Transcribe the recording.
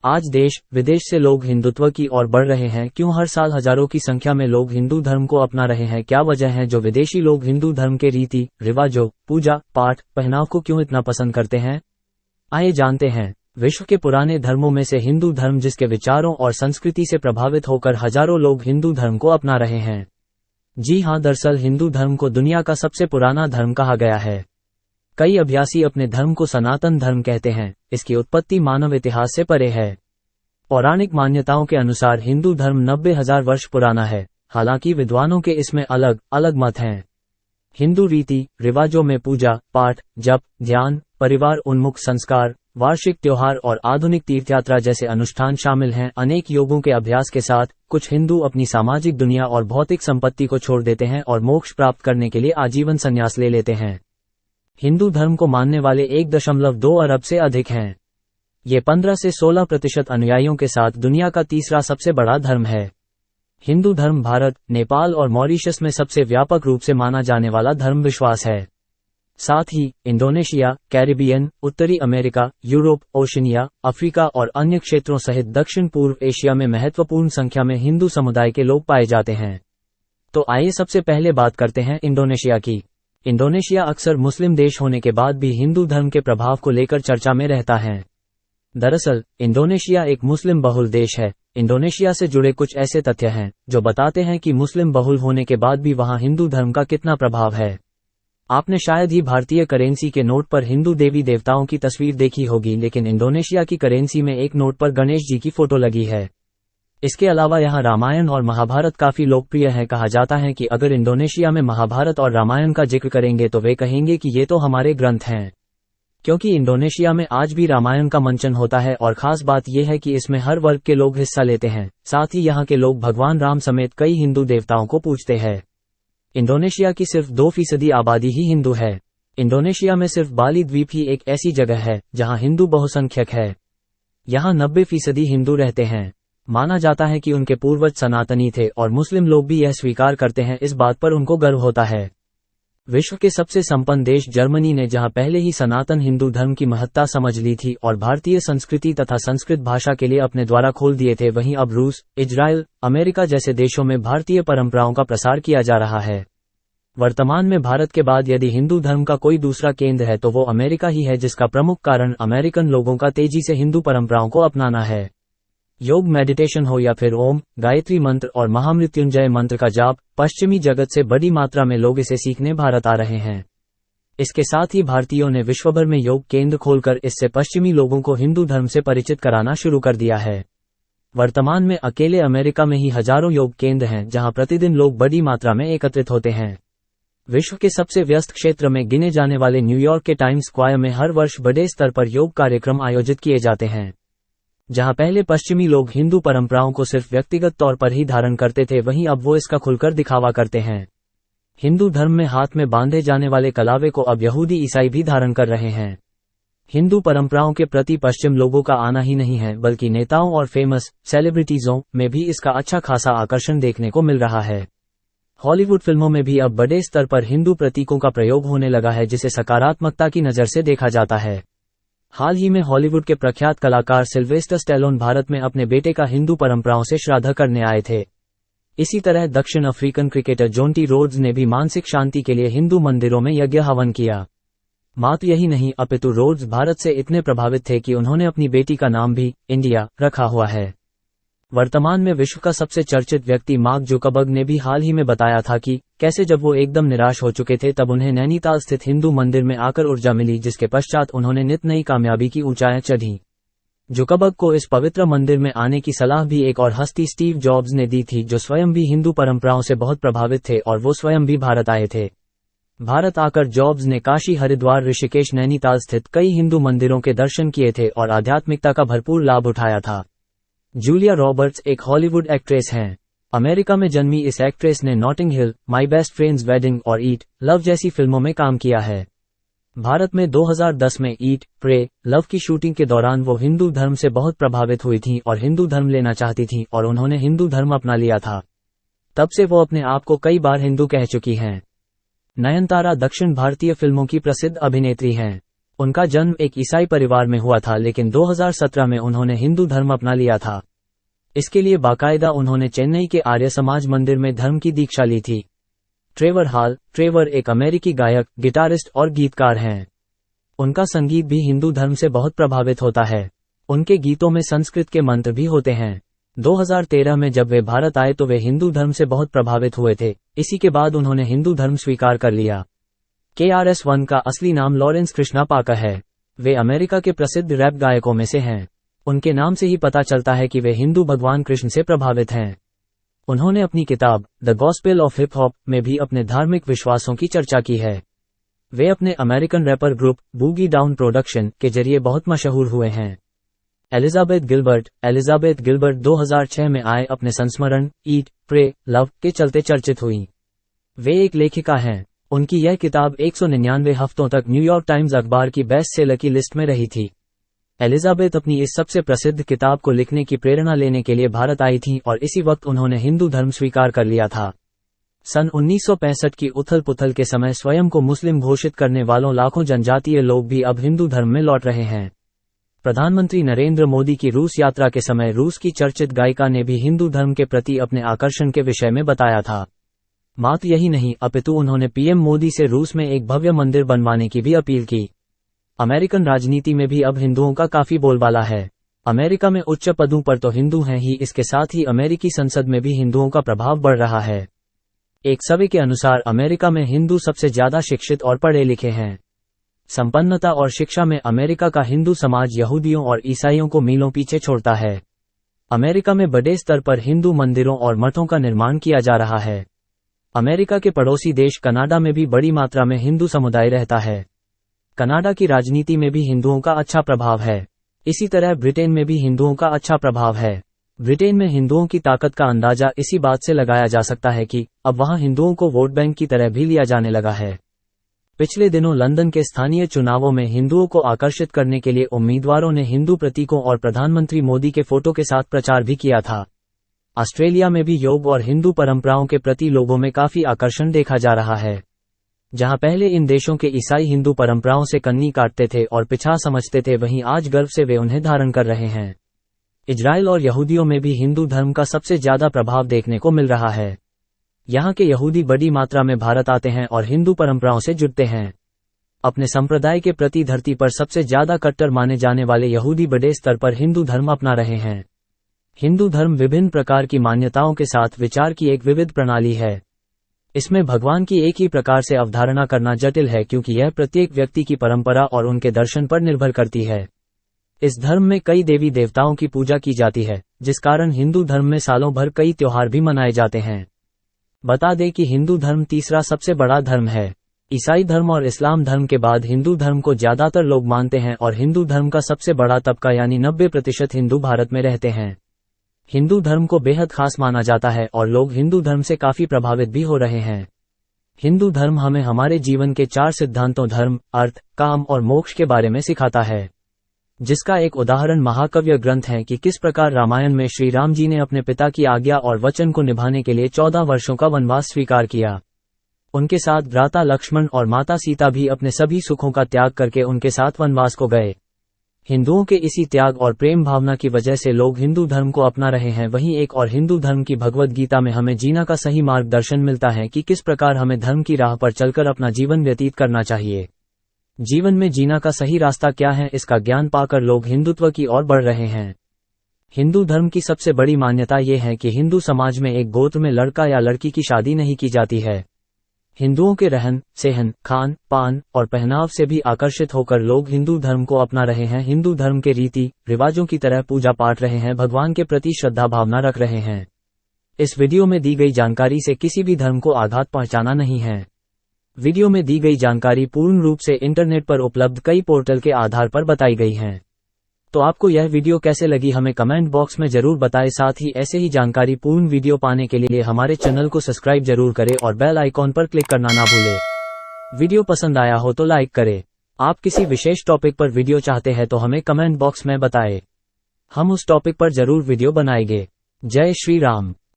आज देश विदेश से लोग हिंदुत्व की ओर बढ़ रहे हैं। क्यों हर साल हजारों की संख्या में लोग हिंदू धर्म को अपना रहे हैं? क्या वजह है जो विदेशी लोग हिंदू धर्म के रीति रिवाजों, पूजा पाठ, पहनाव को क्यों इतना पसंद करते हैं? आइए जानते हैं। विश्व के पुराने धर्मों में से हिंदू धर्म, जिसके विचारों और संस्कृति से प्रभावित होकर हजारों लोग हिंदू धर्म को अपना रहे हैं। जी हां, दरअसल हिंदू धर्म को दुनिया का सबसे पुराना धर्म कहा गया है। कई अभ्यासी अपने धर्म को सनातन धर्म कहते हैं। इसकी उत्पत्ति मानव इतिहास से परे है। पौराणिक मान्यताओं के अनुसार हिंदू धर्म 90,000 वर्ष पुराना है। हालांकि विद्वानों के इसमें अलग अलग मत हैं। हिंदू रीति रिवाजों में पूजा पाठ, जप, ध्यान, परिवार उन्मुख संस्कार, वार्षिक त्योहार और आधुनिक तीर्थयात्रा जैसे अनुष्ठान शामिल हैं। अनेक योगों के अभ्यास के साथ कुछ हिंदू अपनी सामाजिक दुनिया और भौतिक संपत्ति को छोड़ देते हैं और मोक्ष प्राप्त करने के लिए आजीवन संन्यास ले लेते हैं। हिंदू धर्म को मानने वाले 1.2 अरब से अधिक हैं। ये 15 से 16% अनुयायियों के साथ दुनिया का तीसरा सबसे बड़ा धर्म है। हिंदू धर्म भारत, नेपाल और मॉरिशस में सबसे व्यापक रूप से माना जाने वाला धर्म विश्वास है। साथ ही इंडोनेशिया, कैरिबियन, उत्तरी अमेरिका, यूरोप, ओशिनिया, अफ्रीका और अन्य क्षेत्रों सहित दक्षिण पूर्व एशिया में महत्वपूर्ण संख्या में हिंदू समुदाय के लोग पाए जाते हैं। तो आइए सबसे पहले बात करते हैं इंडोनेशिया की। इंडोनेशिया अक्सर मुस्लिम देश होने के बाद भी हिंदू धर्म के प्रभाव को लेकर चर्चा में रहता है। दरअसल इंडोनेशिया एक मुस्लिम बहुल देश है। इंडोनेशिया से जुड़े कुछ ऐसे तथ्य हैं जो बताते हैं कि मुस्लिम बहुल होने के बाद भी वहां हिंदू धर्म का कितना प्रभाव है। आपने शायद ही भारतीय करेंसी के नोट पर हिंदू देवी देवताओं की तस्वीर देखी होगी, लेकिन इंडोनेशिया की करेंसी में एक नोट पर गणेश जी की फोटो लगी है। इसके अलावा यहाँ रामायण और महाभारत काफी लोकप्रिय है। कहा जाता है कि अगर इंडोनेशिया में महाभारत और रामायण का जिक्र करेंगे तो वे कहेंगे कि ये तो हमारे ग्रंथ हैं, क्योंकि इंडोनेशिया में आज भी रामायण का मंचन होता है। और खास बात यह है कि इसमें हर वर्ग के लोग हिस्सा लेते हैं। साथ ही यहाँ के लोग भगवान राम समेत कई हिंदू देवताओं को पूजते हैं। इंडोनेशिया की सिर्फ 2% आबादी ही हिंदू है। इंडोनेशिया में सिर्फ बाली द्वीप ही एक ऐसी जगह है जहाँ हिंदू बहुसंख्यक है। यहाँ 90% हिंदू रहते हैं। माना जाता है कि उनके पूर्वज सनातनी थे और मुस्लिम लोग भी यह स्वीकार करते हैं। इस बात पर उनको गर्व होता है। विश्व के सबसे संपन्न देश जर्मनी ने जहां पहले ही सनातन हिंदू धर्म की महत्ता समझ ली थी और भारतीय संस्कृति तथा संस्कृत भाषा के लिए अपने द्वारा खोल दिए थे, वहीं अब रूस, इजराइल, अमेरिका जैसे देशों में भारतीय परंपराओं का प्रसार किया जा रहा है। वर्तमान में भारत के बाद यदि हिंदू धर्म का कोई दूसरा केंद्र है तो वो अमेरिका ही है, जिसका प्रमुख कारण अमेरिकन लोगों का तेजी से हिंदू परंपराओं को अपनाना है। योग, मेडिटेशन हो या फिर ओम, गायत्री मंत्र और महामृत्युंजय मंत्र का जाप, पश्चिमी जगत से बड़ी मात्रा में लोग इसे सीखने भारत आ रहे हैं। इसके साथ ही भारतीयों ने विश्वभर में योग केंद्र खोलकर इससे पश्चिमी लोगों को हिंदू धर्म से परिचित कराना शुरू कर दिया है। वर्तमान में अकेले अमेरिका में ही हजारों योग केंद्र हैं जहां प्रतिदिन लोग बड़ी मात्रा में एकत्रित होते हैं। विश्व के सबसे व्यस्त क्षेत्र में गिने जाने वाले न्यूयॉर्क के टाइम्स स्क्वायर में हर वर्ष बड़े स्तर पर योग कार्यक्रम आयोजित किए जाते हैं। जहां पहले पश्चिमी लोग हिंदू परंपराओं को सिर्फ व्यक्तिगत तौर पर ही धारण करते थे, वहीं अब वो इसका खुलकर दिखावा करते हैं। हिंदू धर्म में हाथ में बांधे जाने वाले कलावे को अब यहूदी ईसाई भी धारण कर रहे हैं। हिंदू परंपराओं के प्रति पश्चिम लोगों का आना ही नहीं है, बल्कि नेताओं और फेमस सेलिब्रिटीजों में भी इसका अच्छा खासा आकर्षण देखने को मिल रहा है। हॉलीवुड फिल्मों में भी अब बड़े स्तर पर हिंदू प्रतीकों का प्रयोग होने लगा है, जिसे सकारात्मकता की नज़र से देखा जाता है। हाल ही में हॉलीवुड के प्रख्यात कलाकार सिल्वेस्टर स्टैलोन भारत में अपने बेटे का हिंदू परंपराओं से श्राद्ध करने आए थे। इसी तरह दक्षिण अफ्रीकन क्रिकेटर जोंटी रोड्स ने भी मानसिक शांति के लिए हिंदू मंदिरों में यज्ञ हवन किया। मात्र यही नहीं, अपितु रोड्स भारत से इतने प्रभावित थे कि उन्होंने अपनी बेटी का नाम भी इंडिया रखा हुआ है। वर्तमान में विश्व का सबसे चर्चित व्यक्ति मार्क जुकरबर्ग ने भी हाल ही में बताया था कि कैसे जब वो एकदम निराश हो चुके थे तब उन्हें नैनीताल स्थित हिंदू मंदिर में आकर ऊर्जा मिली, जिसके पश्चात उन्होंने नित नई कामयाबी की ऊंचाइयां चढ़ी। जुकरबर्ग को इस पवित्र मंदिर में आने की सलाह भी एक और हस्ती स्टीव जॉब्स ने दी थी, जो स्वयं भी हिंदू परंपराओं से बहुत प्रभावित थे और वो स्वयं भी भारत आए थे। भारत आकर जॉब्स ने काशी, हरिद्वार, ऋषिकेश, नैनीताल स्थित कई हिंदू मंदिरों के दर्शन किए थे और आध्यात्मिकता का भरपूर लाभ उठाया था। जूलिया रॉबर्ट्स एक हॉलीवुड एक्ट्रेस हैं। अमेरिका में जन्मी इस एक्ट्रेस ने Notting Hill, my best friend's wedding और ईट, लव जैसी फिल्मों में काम किया है। भारत में 2010 में ईट, प्रे, लव की शूटिंग के दौरान वो हिंदू धर्म से बहुत प्रभावित हुई थीं और हिंदू धर्म लेना चाहती थीं और उन्होंने हिंदू धर्म अपना लिया था। तब से वो अपने आप को कई बार हिंदू कह चुकी हैं। नयनतारा दक्षिण भारतीय फिल्मों की प्रसिद्ध अभिनेत्री हैं। उनका जन्म एक ईसाई परिवार में हुआ था, लेकिन 2017 में उन्होंने हिंदू धर्म अपना लिया था। इसके लिए बाकायदा उन्होंने चेन्नई के आर्य समाज मंदिर में धर्म की दीक्षा ली थी। Trevor hall. ट्रेवर एक अमेरिकी गायक, गिटारिस्ट और गीतकार हैं। उनका संगीत भी हिंदू धर्म से बहुत प्रभावित होता है। उनके गीतों में संस्कृत के मंत्र भी होते हैं। 2013 में जब वे भारत आए तो वे हिंदू धर्म से बहुत प्रभावित हुए थे। इसी के बाद उन्होंने हिंदू धर्म स्वीकार कर लिया। KRS-One का असली नाम लॉरेंस कृष्णा पाकर है। वे अमेरिका के प्रसिद्ध रैप गायकों में से हैं। उनके नाम से ही पता चलता है कि वे हिंदू भगवान कृष्ण से प्रभावित हैं। उन्होंने अपनी किताब the gospel of hip hop में भी अपने धार्मिक विश्वासों की चर्चा की है। वे अपने American wrapper group boogie down production के जरिए बहुत मशहूर हुए हैं। एलिजाबेथ गिलबर्ट 2006 में आए अपने संस्मरण ईट, प्रे, लव के चलते चर्चित हुई। वे एक लेखिका हैं। उनकी यह किताब 199 हफ्तों तक न्यूयॉर्क टाइम्स अखबार की बेस्ट सेलर की लिस्ट में रही थी। एलिजाबेथ अपनी इस सबसे प्रसिद्ध किताब को लिखने की प्रेरणा लेने के लिए भारत आई थीं और इसी वक्त उन्होंने हिंदू धर्म स्वीकार कर लिया था। सन 1965 की उथल पुथल के समय स्वयं को मुस्लिम घोषित करने वालों लाखों जनजातीय लोग भी अब हिंदू धर्म में लौट रहे हैं। प्रधानमंत्री नरेंद्र मोदी की रूस यात्रा के समय रूस की चर्चित गायिका ने भी हिंदू धर्म के प्रति अपने आकर्षण के विषय में बताया था। मात्र यही नहीं, अपितु उन्होंने पीएम मोदी से रूस में एक भव्य मंदिर बनवाने की भी अपील की। अमेरिकन राजनीति में भी अब हिंदुओं का काफी बोलबाला है। अमेरिका में उच्च पदों पर तो हिंदू हैं ही, इसके साथ ही अमेरिकी संसद में भी हिंदुओं का प्रभाव बढ़ रहा है। एक सर्वे के अनुसार अमेरिका में हिंदू सबसे ज्यादा शिक्षित और पढ़े लिखे हैं। संपन्नता और शिक्षा में अमेरिका का हिंदू समाज यहूदियों और ईसाइयों को मीलों पीछे छोड़ता है। अमेरिका में बड़े स्तर पर हिंदू मंदिरों और मठों का निर्माण किया जा रहा है। अमेरिका के पड़ोसी देश कनाडा में भी बड़ी मात्रा में हिंदू समुदाय रहता है। कनाडा की राजनीति में भी हिंदुओं का अच्छा प्रभाव है। इसी तरह ब्रिटेन में भी हिंदुओं का अच्छा प्रभाव है। ब्रिटेन में हिंदुओं की ताकत का अंदाजा इसी बात से लगाया जा सकता है कि अब वहां हिंदुओं को वोट बैंक की तरह भी लिया जाने लगा है। पिछले दिनों लंदन के स्थानीय चुनावों में हिंदुओं को आकर्षित करने के लिए उम्मीदवारों ने हिंदू प्रतीकों और प्रधानमंत्री मोदी के फोटो के साथ प्रचार भी किया था। ऑस्ट्रेलिया में भी योग और हिंदू परंपराओं के प्रति लोगों में काफी आकर्षण देखा जा रहा है। जहां पहले इन देशों के ईसाई हिंदू परंपराओं से कन्नी काटते थे और पिछा समझते थे, वहीं आज गर्व से वे उन्हें धारण कर रहे हैं। इजराइल और यहूदियों में भी हिंदू धर्म का सबसे ज्यादा प्रभाव देखने को मिल रहा है। यहाँ के यहूदी बड़ी मात्रा में भारत आते हैं और हिंदू परंपराओं से जुड़ते हैं। अपने संप्रदाय के प्रति धरती पर सबसे ज्यादा कट्टर माने जाने वाले यहूदी बड़े स्तर पर हिंदू धर्म अपना रहे हैं। हिंदू धर्म विभिन्न प्रकार की मान्यताओं के साथ विचार की एक विविध प्रणाली है। इसमें भगवान की एक ही प्रकार से अवधारणा करना जटिल है, क्योंकि यह प्रत्येक व्यक्ति की परंपरा और उनके दर्शन पर निर्भर करती है। इस धर्म में कई देवी देवताओं की पूजा की जाती है, जिस कारण हिंदू धर्म में सालों भर कई त्योहार भी मनाए जाते हैं। बता दें कि हिंदू धर्म तीसरा सबसे बड़ा धर्म है। ईसाई धर्म और इस्लाम धर्म के बाद हिंदू धर्म को ज्यादातर लोग मानते हैं और हिंदू धर्म का सबसे बड़ा तबका यानी 90% हिंदू भारत में रहते हैं। हिंदू धर्म को बेहद खास माना जाता है और लोग हिंदू धर्म से काफी प्रभावित भी हो रहे हैं। हिंदू धर्म हमें हमारे जीवन के 4 सिद्धांतों धर्म, अर्थ, काम और मोक्ष के बारे में सिखाता है, जिसका एक उदाहरण महाकाव्य ग्रंथ है कि किस प्रकार रामायण में श्री राम जी ने अपने पिता की आज्ञा और वचन को निभाने के लिए 14 वर्षों का वनवास स्वीकार किया। उनके साथ भ्राता लक्ष्मण और माता सीता भी अपने सभी सुखों का त्याग करके उनके साथ वनवास को गए। हिंदुओं के इसी त्याग और प्रेम भावना की वजह से लोग हिंदू धर्म को अपना रहे हैं। वहीं एक और हिंदू धर्म की भगवद गीता में हमें जीना का सही मार्गदर्शन मिलता है कि किस प्रकार हमें धर्म की राह पर चलकर अपना जीवन व्यतीत करना चाहिए। जीवन में जीना का सही रास्ता क्या है, इसका ज्ञान पाकर लोग हिंदुत्व की ओर बढ़ रहे हैं। हिंदू धर्म की सबसे बड़ी मान्यता ये है कि हिंदू समाज में एक गोत्र में लड़का या लड़की की शादी नहीं की जाती है। हिंदुओं के रहन सहन, खान पान और पहनाव से भी आकर्षित होकर लोग हिंदू धर्म को अपना रहे हैं। हिंदू धर्म के रीति रिवाजों की तरह पूजा पाठ रहे हैं, भगवान के प्रति श्रद्धा भावना रख रहे हैं। इस वीडियो में दी गई जानकारी से किसी भी धर्म को आघात पहुंचाना नहीं है। वीडियो में दी गई जानकारी पूर्ण रूप से इंटरनेट पर उपलब्ध कई पोर्टल के आधार पर बताई गई है। तो आपको यह वीडियो कैसे लगी हमें कमेंट बॉक्स में जरूर बताएं। साथ ही ऐसे ही जानकारी पूर्ण वीडियो पाने के लिए हमारे चैनल को सब्सक्राइब जरूर करें और बेल आइकॉन पर क्लिक करना ना भूलें। वीडियो पसंद आया हो तो लाइक करें। आप किसी विशेष टॉपिक पर वीडियो चाहते हैं तो हमें कमेंट बॉक्स में बताएं। हम उस टॉपिक पर जरूर वीडियो बनाएंगे। जय श्री राम।